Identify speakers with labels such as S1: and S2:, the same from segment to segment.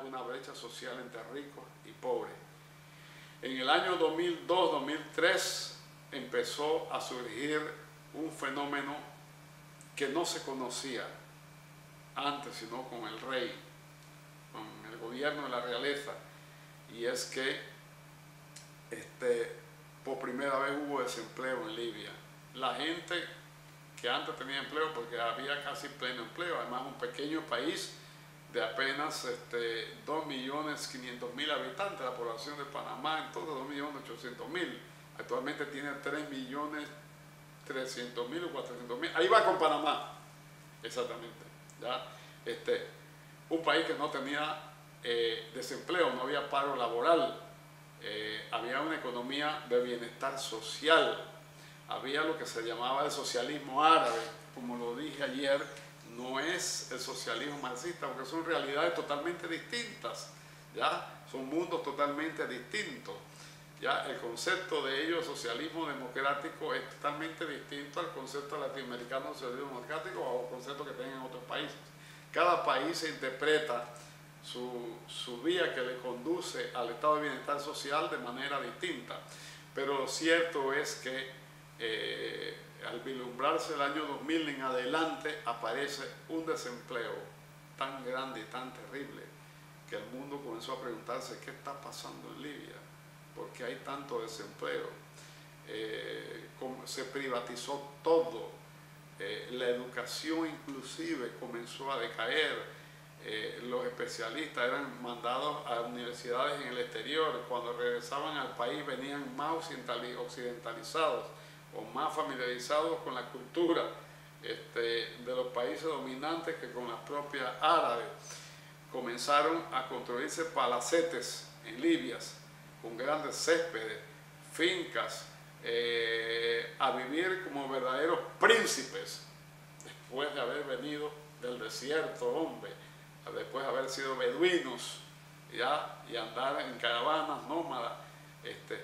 S1: Una brecha social entre ricos y pobres. En el año 2002-2003 empezó a surgir un fenómeno que no se conocía antes, sino con el rey, con el gobierno de la realeza, y es que por primera vez hubo desempleo en Libia. La gente que antes tenía empleo, porque había casi pleno empleo, además un pequeño país de apenas 2.500.000 habitantes, la población de Panamá entonces 2.800.000, actualmente tiene 3.300.000 o 400.000, ahí va con Panamá, exactamente, ¿ya? Un país que no tenía desempleo, no había paro laboral, había una economía de bienestar social, había lo que se llamaba el socialismo árabe, como lo dije ayer. No es el socialismo marxista, porque son realidades totalmente distintas, ¿ya? Son mundos totalmente distintos, ¿ya? El concepto de ellos, socialismo democrático, es totalmente distinto al concepto latinoamericano de socialismo democrático o al concepto que tienen en otros países. Cada país se interpreta su vía que le conduce al estado de bienestar social de manera distinta, pero lo cierto es que al vislumbrarse el año 2000 en adelante aparece un desempleo tan grande y tan terrible que el mundo comenzó a preguntarse qué está pasando en Libia, por qué hay tanto desempleo. Se privatizó todo, la educación inclusive comenzó a decaer, los especialistas eran mandados a universidades en el exterior, cuando regresaban al país venían más occidentalizados o más familiarizados con la cultura de los países dominantes que con las propias árabes. Comenzaron a construirse palacetes en Libia, con grandes céspedes, fincas, a vivir como verdaderos príncipes, después de haber venido del desierto, hombre, después de haber sido beduinos, ¿ya? Y andar en caravanas nómadas.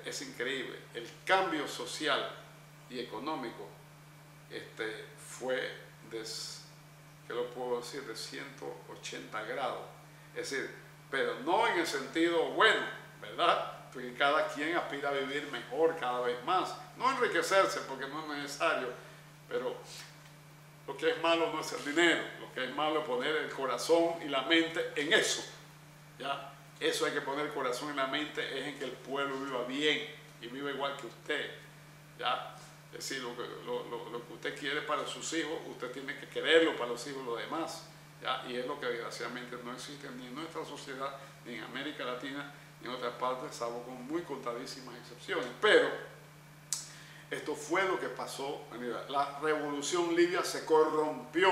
S1: Es increíble. El cambio social y económico fue ¿qué lo puedo decir?, de 180 grados. Es decir, pero no en el sentido bueno, ¿verdad? Porque cada quien aspira a vivir mejor cada vez más. No enriquecerse, porque no es necesario, pero lo que es malo no es el dinero, lo que es malo es poner el corazón y la mente en eso, ¿ya? Eso hay que poner el corazón y la mente, es en que el pueblo viva bien y viva igual que usted, ¿ya? Es decir, lo que usted quiere para sus hijos, usted tiene que quererlo para los hijos de los demás, ¿ya? Y es lo que desgraciadamente no existe ni en nuestra sociedad, ni en América Latina, ni en otras partes, salvo con muy contadísimas excepciones. Pero esto fue lo que pasó en Libia. La revolución libia se corrompió,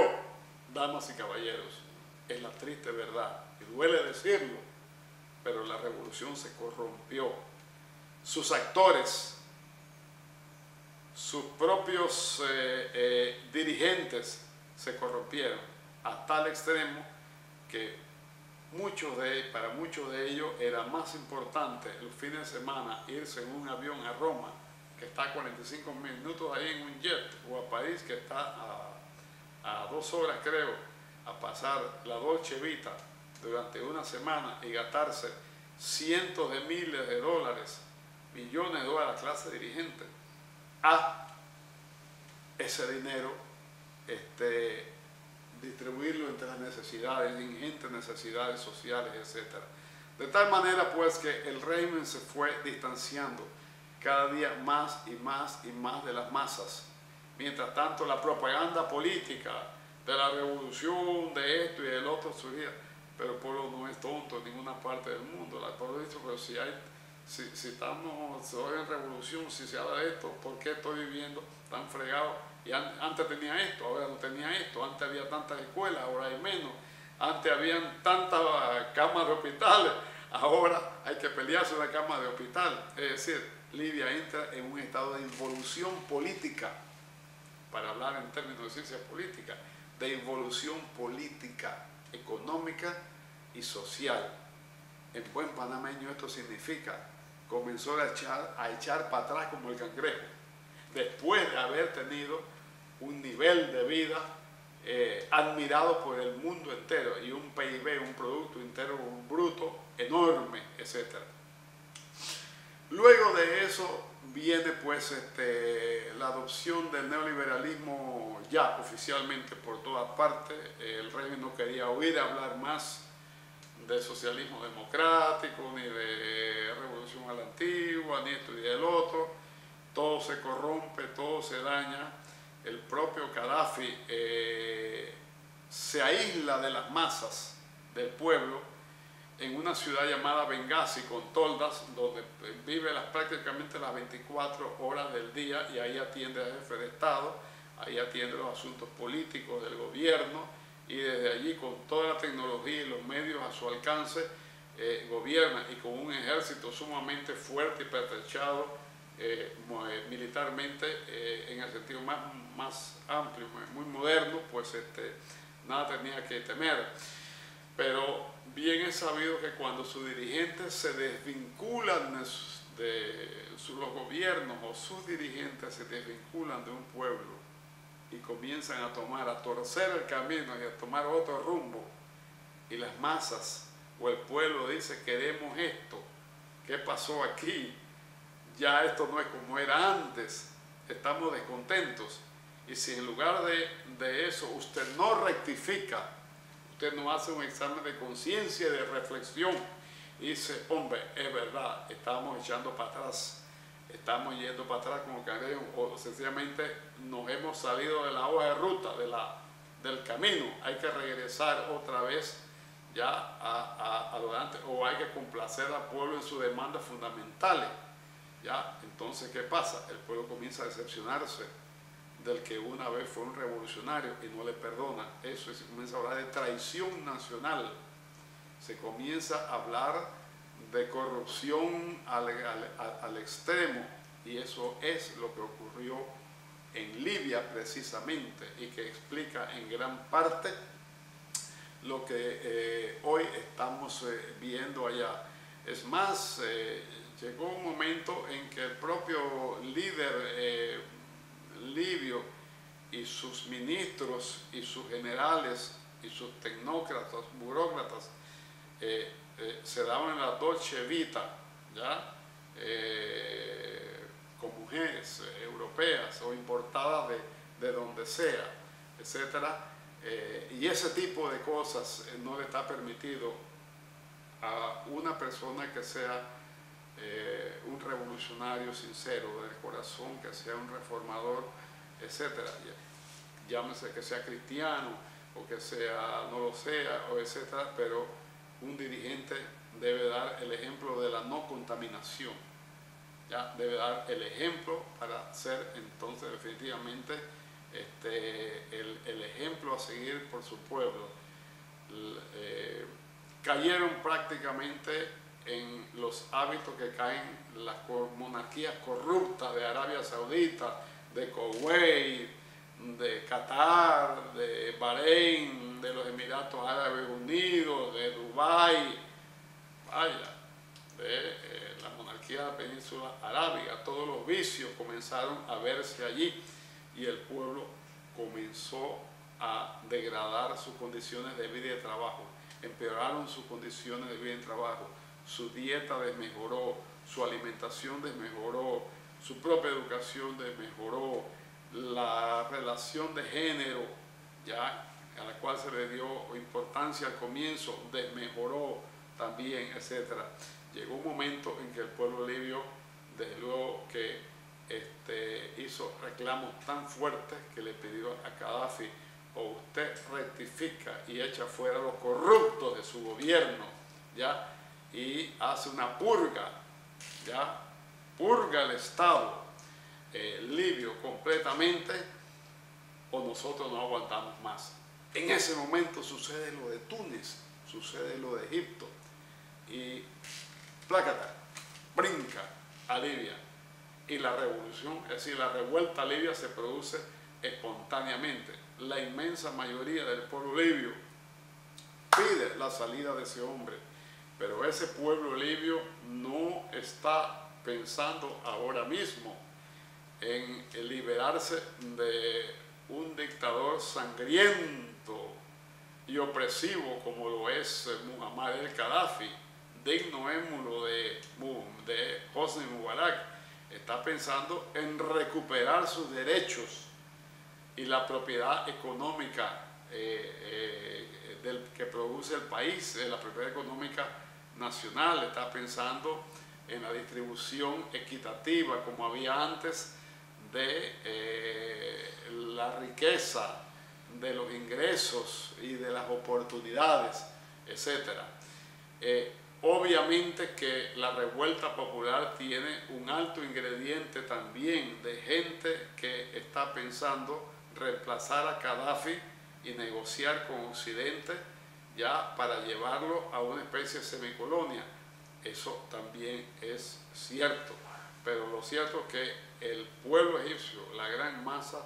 S1: damas y caballeros. Es la triste verdad, y duele decirlo, pero la revolución se corrompió. Sus actores, sus propios dirigentes se corrompieron a tal extremo que para muchos de ellos era más importante los fines de semana irse en un avión a Roma, que está a 45 minutos ahí en un jet, o a París, que está a 2 horas creo, a pasar la Dolce Vita durante una semana y gastarse cientos de miles de dólares, millones de dólares a clase dirigente, a ese dinero distribuirlo entre las necesidades, ingentes necesidades sociales, etc. De tal manera pues que el régimen se fue distanciando cada día más y más y más de las masas. Mientras tanto la propaganda política de la revolución, de esto y del otro surgía, pero el pueblo no es tonto en ninguna parte del mundo. El pueblo dice, pero si estamos hoy en revolución, si se habla de esto, ¿por qué estoy viviendo tan fregado? Y antes tenía esto, ahora no tenía esto, antes había tantas escuelas, ahora hay menos, antes habían tantas camas de hospitales, ahora hay que pelearse una cama de hospital. Es decir, Libia entra en un estado de involución política, para hablar en términos de ciencia política, de involución política, económica y social. En buen panameño esto significa, comenzó a echar para atrás como el cangrejo, después de haber tenido un nivel de vida admirado por el mundo entero y un PIB, un Producto Interno Bruto enorme, etc. Luego de eso viene pues la adopción del neoliberalismo ya oficialmente por todas partes. El régimen no quería oír hablar más de socialismo democrático, ni de revolución a la antigua, ni esto y el otro. Todo se corrompe, todo se daña. El propio Gaddafi se aísla de las masas del pueblo en una ciudad llamada Benghazi, con toldas, donde vive prácticamente las 24 horas del día, y ahí atiende al jefe de Estado, ahí atiende los asuntos políticos del gobierno, y desde allí, con toda la tecnología y los medios a su alcance, gobierna, y con un ejército sumamente fuerte y pertrechado militarmente, en el sentido más amplio, muy moderno, pues nada tenía que temer. Pero bien es sabido que cuando sus dirigentes se desvinculan de los gobiernos, o sus dirigentes se desvinculan de un pueblo y comienzan a torcer el camino y a tomar otro rumbo, y las masas o el pueblo dice: queremos esto, ¿qué pasó aquí? Ya esto no es como era antes, estamos descontentos. Y si en lugar de eso usted no rectifica, usted no hace un examen de conciencia y de reflexión y dice: hombre, es verdad, estamos echando para atrás, estamos yendo para atrás como cangrejo, o sencillamente nos hemos salido de la hoja de ruta, del camino, hay que regresar otra vez ya a lo de antes, o hay que complacer al pueblo en sus demandas fundamentales. ¿Ya? Entonces, ¿qué pasa? El pueblo comienza a decepcionarse del que una vez fue un revolucionario y no le perdona. Eso se comienza a hablar de traición nacional, se comienza a hablar de corrupción al extremo, y eso es lo que ocurrió en Libia precisamente, y que explica en gran parte lo que hoy estamos viendo allá. Es más, llegó un momento en que el propio líder libio y sus ministros y sus generales y sus tecnócratas, burócratas, se daban la dolce vita, ¿ya? Con mujeres europeas o importadas de donde sea, etcétera, y ese tipo de cosas no le está permitido a una persona que sea un revolucionario sincero del corazón, que sea un reformador, etcétera. Llámese que sea cristiano o que sea, no lo sea, o etcétera, pero un dirigente debe dar el ejemplo de la no contaminación, ¿ya? Debe dar el ejemplo para ser entonces definitivamente el ejemplo a seguir por su pueblo. Cayeron prácticamente en los hábitos que caen las monarquías corruptas de Arabia Saudita, de Kuwait, de Qatar, de Bahrein, de los Emiratos Árabes Unidos, de Dubái, vaya, de la monarquía de la península arábiga. Todos los vicios comenzaron a verse allí, y el pueblo comenzó a degradar sus condiciones de vida y de trabajo. Empeoraron sus condiciones de vida y trabajo, su dieta desmejoró, su alimentación desmejoró, su propia educación desmejoró, la relación de género, ya, a la cual se le dio importancia al comienzo, desmejoró también, etc. Llegó un momento en que el pueblo libio, desde luego que hizo reclamos tan fuertes que le pidió a Gaddafi: o usted rectifica y echa fuera a los corruptos de su gobierno, ¿ya? Y hace una purga, ya purga el Estado libio completamente, o nosotros no aguantamos más. En ese momento sucede lo de Túnez, sucede lo de Egipto, y plácata, brinca a Libia, y la revolución, es decir, la revuelta libia se produce espontáneamente. La inmensa mayoría del pueblo libio pide la salida de ese hombre, pero ese pueblo libio no está pensando ahora mismo en liberarse de un dictador sangriento y opresivo como lo es Muammar el-Gaddafi, digno émulo de Hosni Mubarak. Está pensando en recuperar sus derechos y la propiedad económica que produce el país, la propiedad económica nacional. Está pensando en la distribución equitativa como había antes de la riqueza, de los ingresos y de las oportunidades, etc. Obviamente que la revuelta popular tiene un alto ingrediente también de gente que está pensando reemplazar a Gaddafi y negociar con Occidente ya para llevarlo a una especie de semicolonia. Eso también es cierto, pero lo cierto es que el pueblo egipcio, la gran masa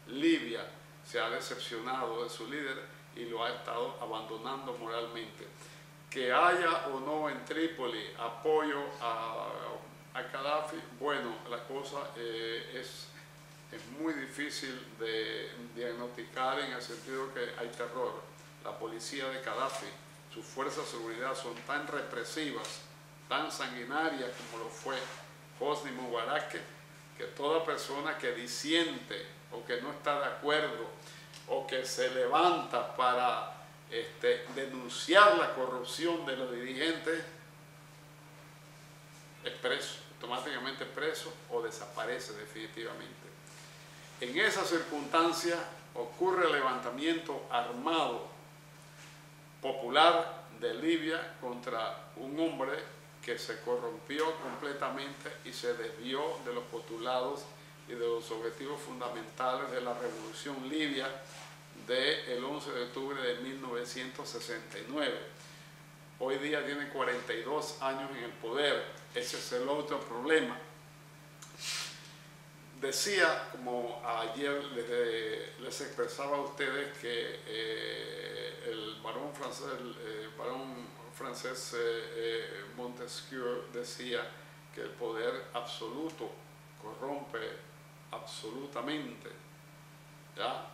S1: libia, se ha decepcionado de su líder y lo ha estado abandonando moralmente. Que haya o no en Trípoli apoyo a Gaddafi, bueno, la cosa es muy difícil de diagnosticar, en el sentido que hay terror. La policía de Gaddafi, sus fuerzas de seguridad son tan represivas, tan sanguinarias como lo fue Hosni Mubarak, que toda persona que disiente o que no está de acuerdo o que se levanta para denunciar la corrupción de los dirigentes es preso, automáticamente preso o desaparece definitivamente. En esa circunstancia ocurre el levantamiento armado popular de Libia contra un hombre que se corrompió completamente y se desvió de los postulados y de los objetivos fundamentales de la revolución libia del 11 de octubre de 1969. Hoy día tiene 42 años en el poder. Ese es el otro problema. Decía, como ayer les expresaba a ustedes, que el barón francés Montesquieu decía que el poder absoluto corrompe absolutamente, ¿ya?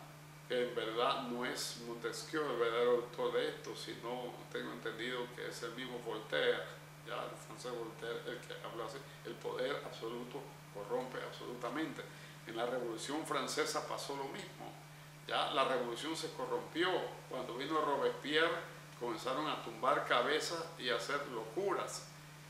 S1: En verdad no es Montesquieu el verdadero autor de esto, sino tengo entendido que es el mismo Voltaire, ya el francés Voltaire, el que habla así. El poder absoluto corrompe absolutamente. En la Revolución Francesa pasó lo mismo. Ya la revolución se corrompió. Cuando vino Robespierre, comenzaron a tumbar cabezas y a hacer locuras.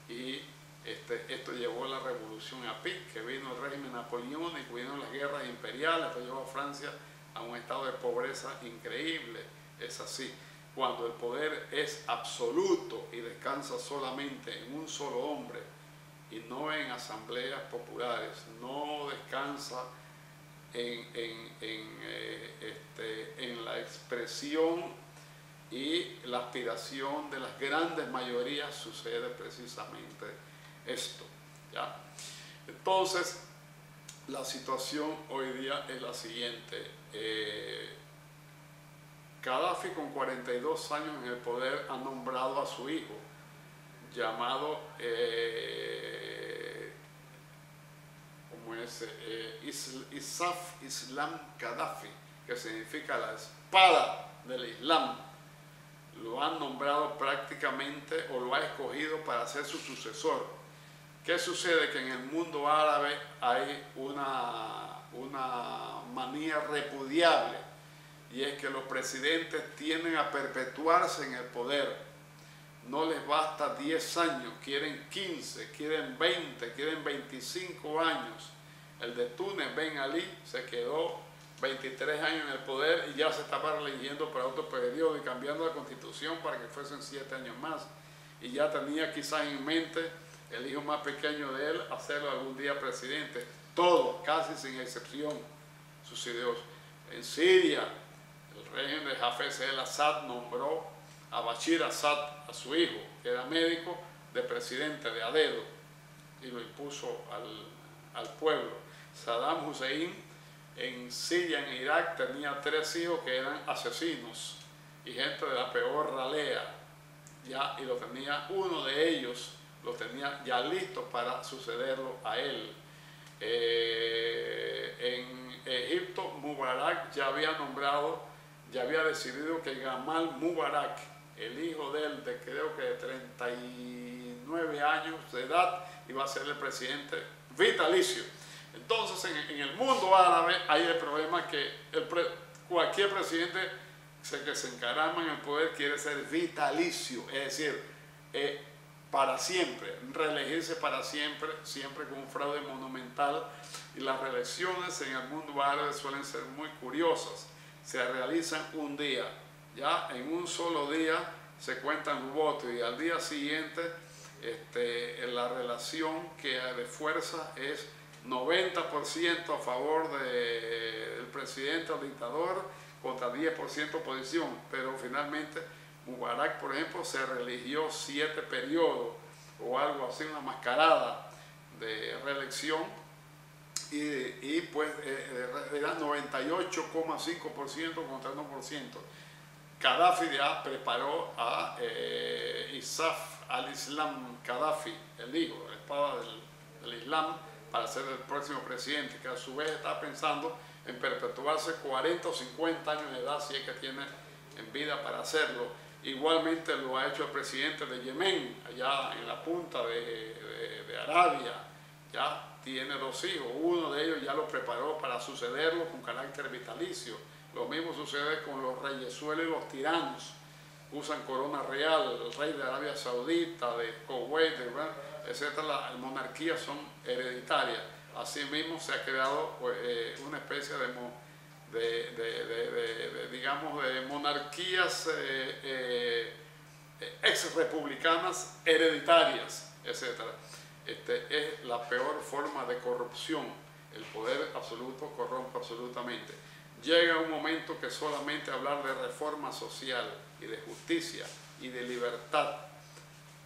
S1: Y esto llevó a la revolución a pic, que vino el régimen napoleónico, vino las guerras imperiales, que llevó a Francia a un estado de pobreza increíble. Es así. Cuando el poder es absoluto y descansa solamente en un solo hombre y no en asambleas populares, no descansa en la expresión y la aspiración de las grandes mayorías, sucede precisamente esto, ¿ya? Entonces, la situación hoy día es la siguiente. Gaddafi, con 42 años en el poder, ha nombrado a su hijo, llamado Isaf Islam Gaddafi, que significa la espada del Islam. Lo han nombrado prácticamente, o lo ha escogido para ser su sucesor. ¿Qué sucede? Que en el mundo árabe hay una manía repudiable, y es que los presidentes tienden a perpetuarse en el poder. No les basta 10 años, quieren 15, quieren 20, quieren 25 años. El de Túnez, Ben Ali, se quedó 23 años en el poder y ya se estaba eligiendo para otro periodo y cambiando la constitución para que fuesen 7 años más. Y ya tenía quizás en mente el hijo más pequeño de él, a hacerlo algún día presidente. Todo, casi sin excepción, sucedió. En Siria, el régimen de Hafez el-Assad nombró a Bashir Assad, a su hijo, que era médico, de presidente de a dedo, y lo impuso al pueblo. Saddam Hussein en Siria, en Irak, tenía 3 hijos que eran asesinos y gente de la peor ralea, ya, y lo tenía, uno de ellos lo tenía ya listo para sucederlo a él. En Egipto, Mubarak ya había decidido que Gamal Mubarak, el hijo de él, de creo que de 39 años de edad, iba a ser el presidente vitalicio. Entonces, en el mundo árabe hay el problema que cualquier presidente que se encarama en el poder quiere ser vitalicio, es decir, para siempre, reelegirse para siempre, siempre con un fraude monumental. Y las reelecciones en el mundo árabe suelen ser muy curiosas. Se realizan un día, ya en un solo día se cuentan los votos, y al día siguiente la relación que de fuerza es 90% a favor del presidente o dictador contra 10% oposición, pero finalmente Mubarak, por ejemplo, se reeligió 7 periodos o algo así, una mascarada de reelección, y pues era 98,5% contra 1%. Gaddafi ya preparó a Isaf al-Islam Gaddafi, el hijo, la espada del Islam, para ser el próximo presidente, que a su vez está pensando en perpetuarse 40 o 50 años de edad, si es que tiene en vida para hacerlo. Igualmente lo ha hecho el presidente de Yemen, allá en la punta de Arabia. Ya tiene 2 hijos, uno de ellos ya lo preparó para sucederlo con carácter vitalicio. Lo mismo sucede con los reyesuelos y los tiranos. Usan corona real, el rey de Arabia Saudita, de Kuwait, de Irán, etc. Las monarquías son hereditarias. Asimismo se ha creado una especie digamos, de monarquías ex-republicanas hereditarias, etc. Es la peor forma de corrupción. El poder absoluto corrompe absolutamente. Llega un momento que solamente hablar de reforma social y de justicia y de libertad,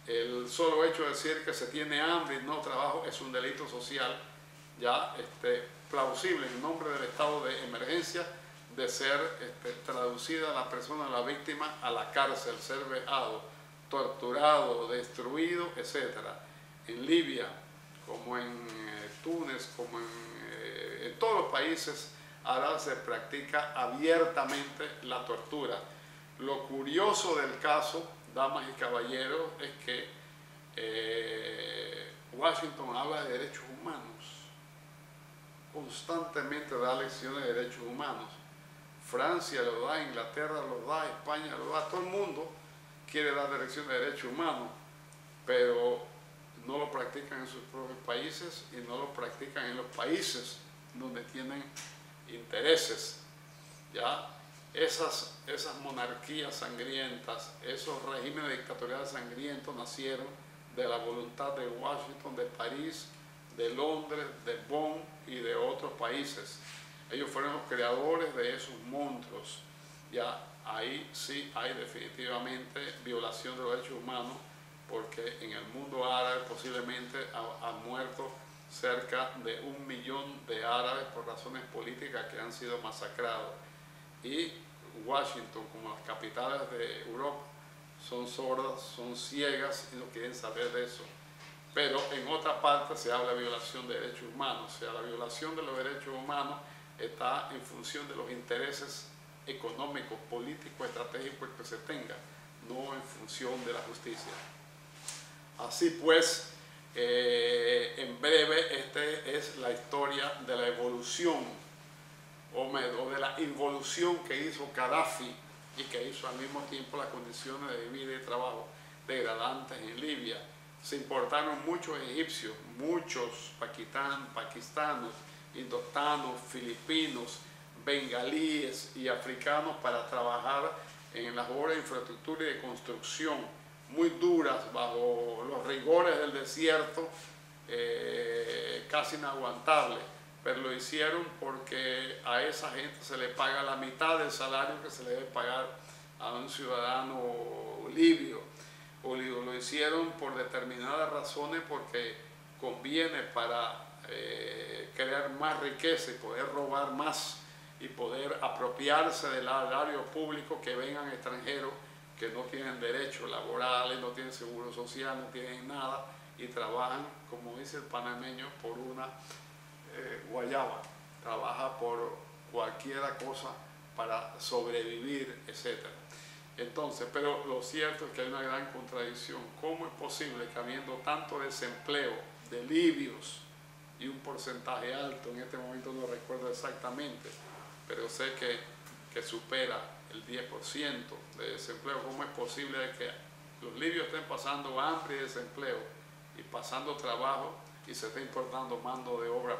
S1: el solo hecho de decir que se tiene hambre y no trabajo, es un delito social ya plausible en nombre del estado de emergencia, de ser traducida la persona, la víctima, a la cárcel, ser vejado, torturado, destruido, etc. En Libia, como en Túnez, como en todos los países árabes, se practica abiertamente la tortura. Lo curioso del caso, damas y caballeros, es que Washington habla de derechos humanos, constantemente da lecciones de derechos humanos. Francia lo da, Inglaterra lo da, España lo da, todo el mundo quiere dar lecciones de derechos humanos, pero no lo practican en sus propios países y no lo practican en los países donde tienen intereses. ¿Ya? Esas monarquías sangrientas, esos regímenes dictatoriales sangrientos nacieron de la voluntad de Washington, de París, de Londres, de Bonn y de otros países. Ellos fueron los creadores de esos monstruos. Ya ahí sí hay definitivamente violación de los derechos humanos, porque en el mundo árabe posiblemente han muerto cerca de 1 millón de árabes por razones políticas que han sido masacrados. Y Washington, como las capitales de Europa, son sordas, son ciegas y no quieren saber de eso. Pero en otra parte se habla de violación de derechos humanos. O sea, la violación de los derechos humanos está en función de los intereses económicos, políticos, estratégicos que se tenga, no en función de la justicia. Así pues, en breve, esta es la historia de la evolución o de la involución que hizo Gaddafi y que hizo al mismo tiempo las condiciones de vida y trabajo degradantes en Libia. Se importaron muchos egipcios, muchos pakistanos, indostanos, filipinos, bengalíes y africanos para trabajar en las obras de infraestructura y de construcción muy duras, bajo los rigores del desierto, casi inaguantables, pero lo hicieron porque a esa gente se le paga la mitad del salario que se le debe pagar a un ciudadano libio. O lo hicieron por determinadas razones, porque conviene para crear más riqueza y poder robar más y poder apropiarse del erario público, que vengan extranjeros que no tienen derechos laborales, no tienen seguro social, no tienen nada y trabajan, como dice el panameño, por una guayaba, trabaja por cualquiera cosa para sobrevivir, etc. Entonces, pero lo cierto es que hay una gran contradicción. ¿Cómo es posible que, habiendo tanto desempleo de libios y un porcentaje alto, en este momento no recuerdo exactamente, pero sé que supera el 10% de desempleo, cómo es posible que los libios estén pasando hambre y desempleo y pasando trabajo y se esté importando mano de obra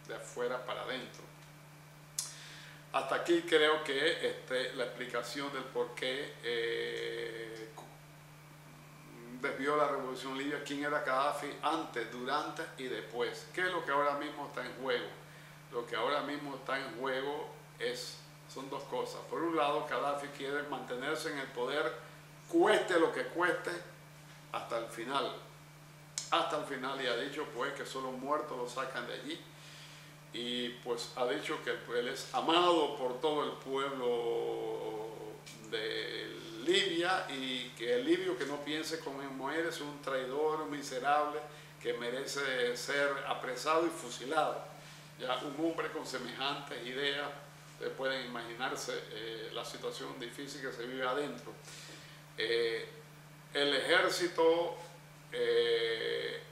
S1: de afuera para adentro? Hasta aquí creo que la explicación del por qué desvió la revolución libia, quién era Gaddafi antes, durante y después. ¿Qué es lo que ahora mismo está en juego? Lo que ahora mismo está en juego son dos cosas. Por un lado, Gaddafi quiere mantenerse en el poder, cueste lo que cueste, hasta el final. Hasta el final, y ha dicho pues que solo muertos lo sacan de allí. Y pues ha dicho que él es amado por todo el pueblo de Libia, y que el libio que no piense como él es un traidor, un miserable, que merece ser apresado y fusilado. Ya un hombre con semejantes ideas, pueden imaginarse la situación difícil que se vive adentro. El ejército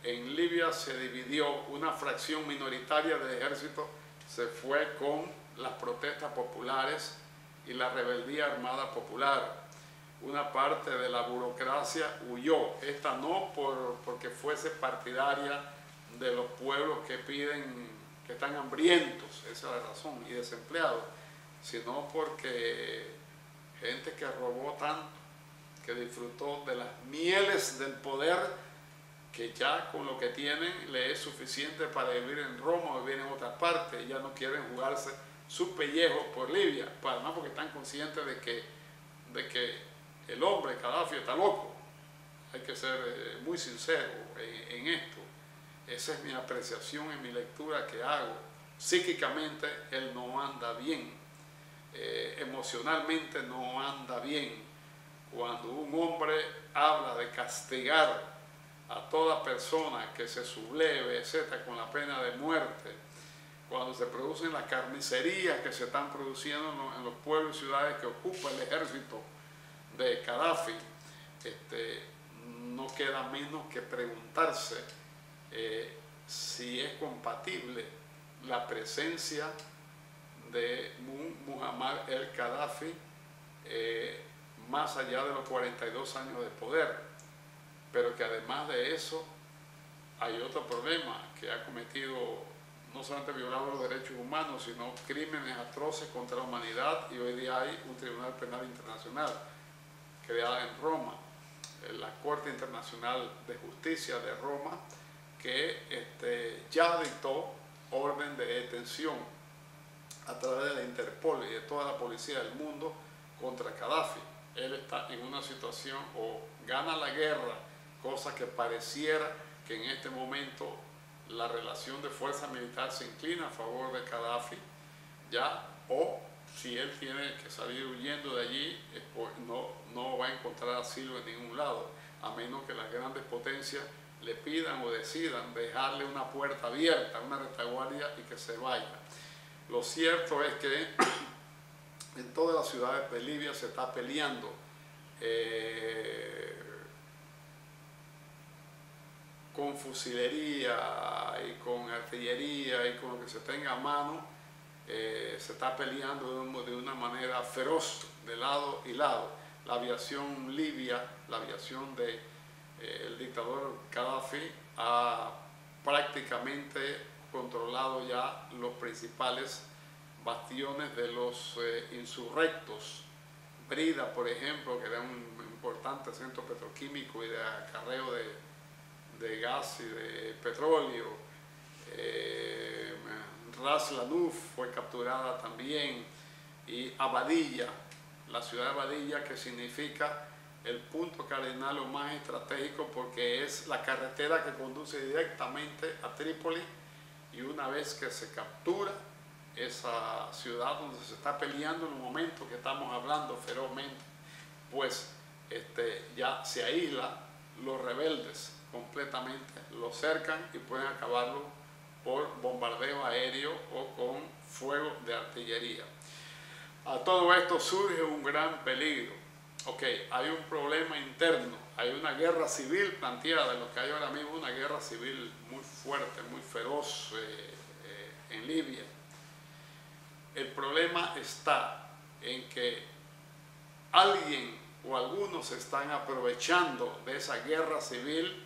S1: en Libia se dividió, una fracción minoritaria del ejército se fue con las protestas populares y la rebeldía armada popular. Una parte de la burocracia huyó, esta no porque fuese partidaria de los pueblos que están hambrientos, esa es la razón, y desempleados, sino porque gente que robó tanto, que disfrutó de las mieles del poder, que ya con lo que tienen le es suficiente para vivir en Roma o vivir en otra parte, y ya no quieren jugarse su pellejo por Libia, además porque están conscientes de que el hombre, Gaddafi, está loco. Hay que ser muy sincero en esto. Esa es mi apreciación en mi lectura que hago. Psíquicamente él no anda bien, emocionalmente no anda bien. Cuando un hombre habla de castigar a toda persona que se subleve, etc., con la pena de muerte, cuando se producen las carnicerías que se están produciendo en los pueblos y ciudades que ocupa el ejército de Gaddafi, no queda menos que preguntarse si es compatible la presencia de Muammar el-Gaddafi más allá de los 42 años de poder, pero que además de eso hay otro problema, que ha cometido no solamente violado los derechos humanos, sino crímenes atroces contra la humanidad, y hoy día hay un Tribunal Penal Internacional creada en Roma, la Corte Internacional de Justicia de Roma, que ya dictó orden de detención a través de la Interpol y de toda la policía del mundo contra Gaddafi. Él está en una situación, o gana la guerra, cosa que pareciera que en este momento la relación de fuerza militar se inclina a favor de Gaddafi, ya, o si él tiene que salir huyendo de allí, pues no va a encontrar asilo en ningún lado, a menos que las grandes potencias le pidan o decidan dejarle una puerta abierta, una retaguardia, y que se vaya. Lo cierto es que en todas las ciudades de Libia se está peleando con fusilería y con artillería y con lo que se tenga a mano. Se está peleando de una manera feroz de lado y lado. La aviación libia, la aviación del dictador Gaddafi, ha prácticamente controlado ya los principales bastiones de los insurrectos. Brida, por ejemplo, que era un importante centro petroquímico y de acarreo de gas y de petróleo. Ras Lanuf fue capturada también, y Abadilla, la ciudad de Abadilla, que significa el punto cardinal o más estratégico porque es la carretera que conduce directamente a Trípoli, y una vez que se captura esa ciudad donde se está peleando en el momento que estamos hablando ferozmente, pues ya se aísla, los rebeldes completamente lo cercan y pueden acabarlo por bombardeo aéreo o con fuego de artillería. A todo esto surge un gran peligro. Ok, hay un problema interno, hay una guerra civil planteada, lo que hay ahora mismo una guerra civil muy fuerte, muy feroz en Libia. El problema está en que alguien o algunos se están aprovechando de esa guerra civil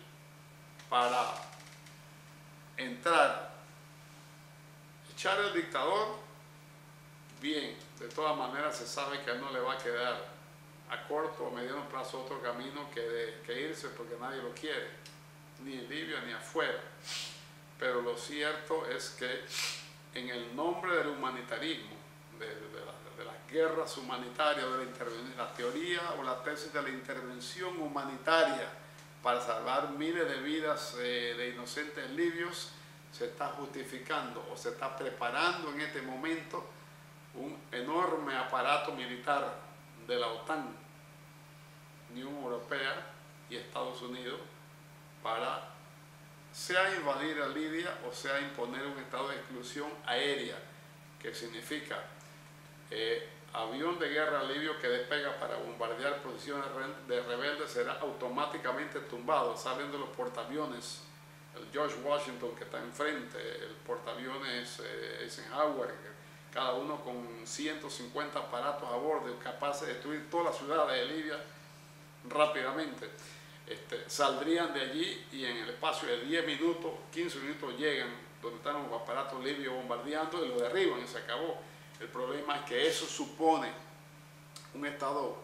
S1: para entrar, echar al dictador. Bien, de todas maneras se sabe que a él no le va a quedar a corto o mediano plazo otro camino que irse, porque nadie lo quiere, ni en Libia ni afuera. Pero lo cierto es que en el nombre del humanitarismo, de las guerras humanitarias, de la intervención, la teoría o la tesis de la intervención humanitaria para salvar miles de vidas de inocentes libios, se está justificando o se está preparando en este momento un enorme aparato militar de la OTAN, Unión Europea y Estados Unidos para sea invadir a Libia o sea imponer un estado de exclusión aérea, que significa avión de guerra libio que despega para bombardear posiciones de rebeldes será automáticamente tumbado. Salen de los portaaviones, el George Washington que está enfrente, el portaaviones Eisenhower, cada uno con 150 aparatos a bordo capaces de destruir toda la ciudad de Libia rápidamente. Saldrían de allí y en el espacio de 10 minutos, 15 minutos llegan donde están los aparatos libios bombardeando y lo derriban y se acabó. El problema es que eso supone un estado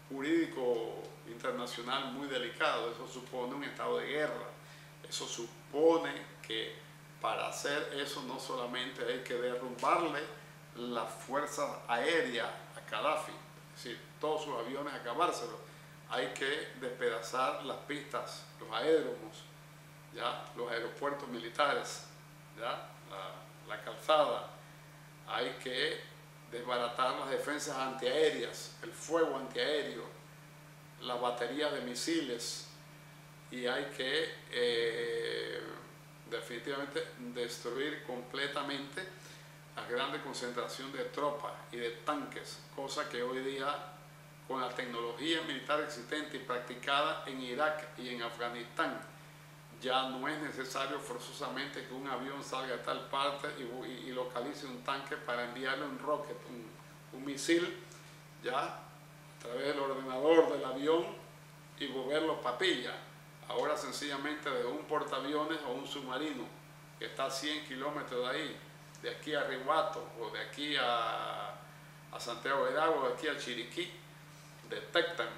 S1: jurídico internacional muy delicado, eso supone un estado de guerra, eso supone que para hacer eso no solamente hay que derrumbarle la fuerza aérea a Gaddafi, es decir, todos sus aviones acabárselos, hay que despedazar las pistas, los aeródromos, ¿ya? Los aeropuertos militares, ¿ya? La calzada, hay que desbaratar las defensas antiaéreas, el fuego antiaéreo, las baterías de misiles, y hay que definitivamente destruir completamente la grande concentración de tropas y de tanques, cosa que hoy día con la tecnología militar existente y practicada en Irak y en Afganistán, ya no es necesario forzosamente que un avión salga de tal parte y localice un tanque para enviarle un rocket, un misil, ya a través del ordenador del avión y volverlo papilla. Ahora sencillamente desde un portaaviones o un submarino que está a 100 kilómetros de ahí, de aquí a Rihuato o de aquí a Santiago de Agua, de aquí a Chiriquí, detectan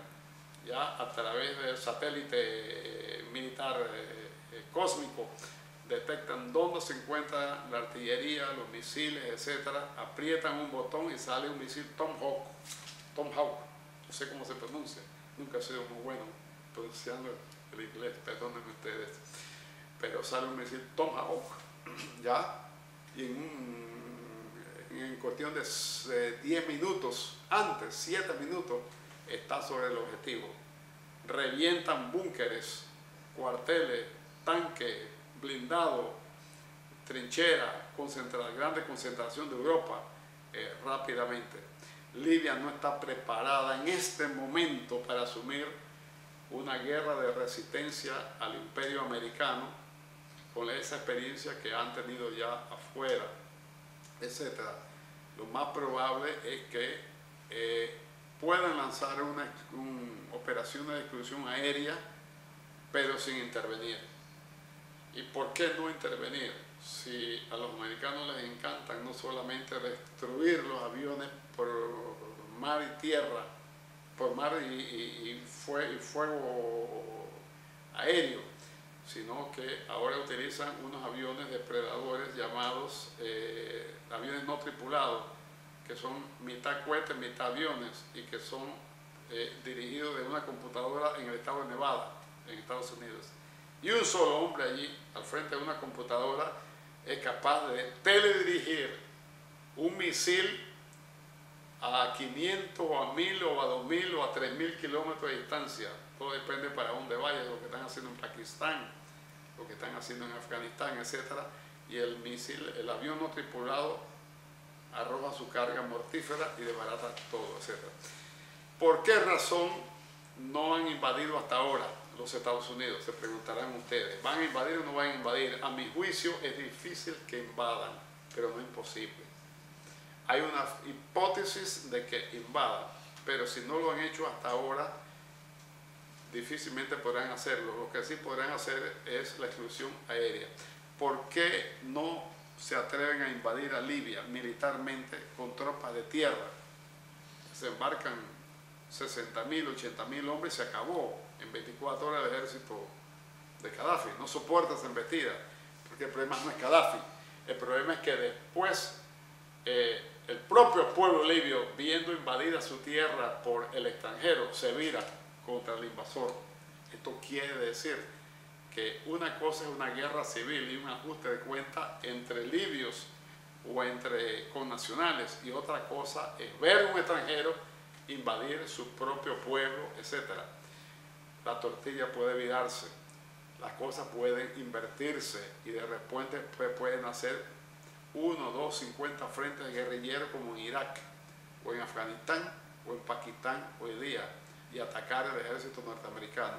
S1: ya a través del satélite militar cósmico, detectan dónde se encuentra la artillería, los misiles, etcétera, aprietan un botón y sale un misil Tomahawk, no sé cómo se pronuncia, nunca he sido muy bueno pronunciando el inglés, perdónenme ustedes, pero sale un misil Tomahawk, ya, y en cuestión de 10 minutos, antes, 7 minutos, está sobre el objetivo. Revientan búnkeres, cuarteles, tanques, blindados, trincheras, grande concentración de Europa rápidamente. Libia no está preparada en este momento para asumir una guerra de resistencia al imperio americano con esa experiencia que han tenido ya afuera, etc. Lo más probable es que puedan lanzar operaciones de exclusión aérea, pero sin intervenir. ¿Y por qué no intervenir? Si a los americanos les encantan no solamente destruir los aviones por mar y tierra por mar y fuego aéreo, sino que ahora utilizan unos aviones depredadores llamados aviones no tripulados, que son mitad cohetes, mitad aviones, y que son dirigidos de una computadora en el estado de Nevada, en Estados Unidos. Y un solo hombre allí, al frente de una computadora, es capaz de teledirigir un misil a 500 o a 1000 o a 2000 o a 3000 kilómetros de distancia. Todo depende para dónde vaya, lo que están haciendo en Pakistán, lo que están haciendo en Afganistán, etc. Y el misil, el avión no tripulado, arroja su carga mortífera y desbarata todo, etc. ¿Por qué razón no han invadido hasta ahora los Estados Unidos? Se preguntarán ustedes. ¿Van a invadir o no van a invadir? A mi juicio es difícil que invadan, pero no imposible. Hay una hipótesis de que invadan, pero si no lo han hecho hasta ahora, difícilmente podrán hacerlo. Lo que sí podrán hacer es la exclusión aérea. ¿Por qué no se atreven a invadir a Libia militarmente con tropas de tierra? Se embarcan 60.000, 80.000 hombres y se acabó en 24 horas el ejército de Gaddafi. No soporta esa embestida, porque el problema no es Gaddafi. El problema es que después el propio pueblo libio, viendo invadida su tierra por el extranjero, se vira contra el invasor. Esto quiere decir que una cosa es una guerra civil y un ajuste de cuentas entre libios o entre connacionales, y otra cosa es ver a un extranjero invadir su propio pueblo, etc. La tortilla puede virarse, las cosas pueden invertirse y de repente pueden hacer 1, 2, 50 frentes de guerrilleros como en Irak o en Afganistán o en Pakistán hoy día y atacar el ejército norteamericano.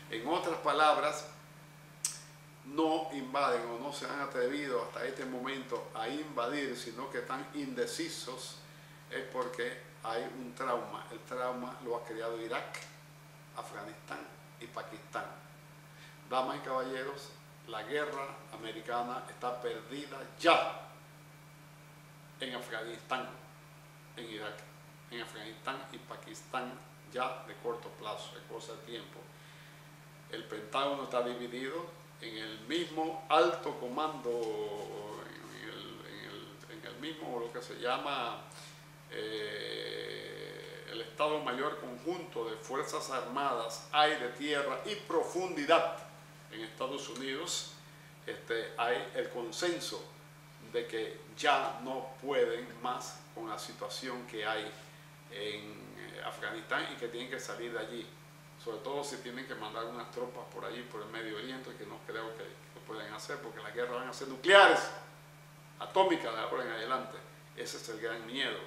S1: En otras palabras, no invaden o no se han atrevido hasta este momento a invadir, sino que están indecisos, es porque hay un trauma. El trauma lo ha creado Irak, Afganistán y Pakistán. Damas y caballeros, la guerra americana está perdida ya en Afganistán, en Irak, en Afganistán y Pakistán, ya de corto plazo, de cosa de tiempo. El Pentágono está dividido en el mismo alto comando, en el mismo, lo que se llama el Estado Mayor Conjunto de Fuerzas Armadas, aire, tierra y profundidad en Estados Unidos. Hay el consenso de que ya no pueden más con la situación que hay en Afganistán y que tienen que salir de allí, sobre todo si tienen que mandar unas tropas por allí, por el Medio Oriente, que no creo que lo puedan hacer, porque las guerras van a ser nucleares, atómicas de ahora en adelante. Ese es el gran miedo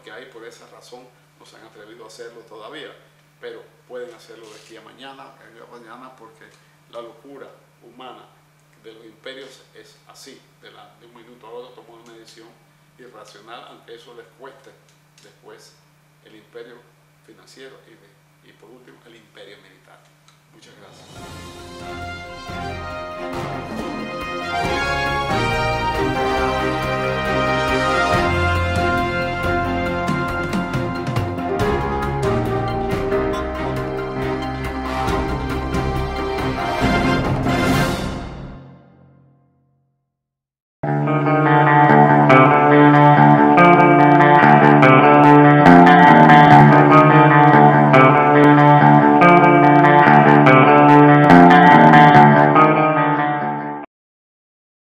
S1: que hay. Por esa razón no se han atrevido a hacerlo todavía, pero pueden hacerlo de aquí a mañana, porque la locura humana de los imperios es así, de un minuto a otro toman una decisión irracional, aunque eso les cueste después el imperio financiero y por último el imperio militar. Muchas gracias.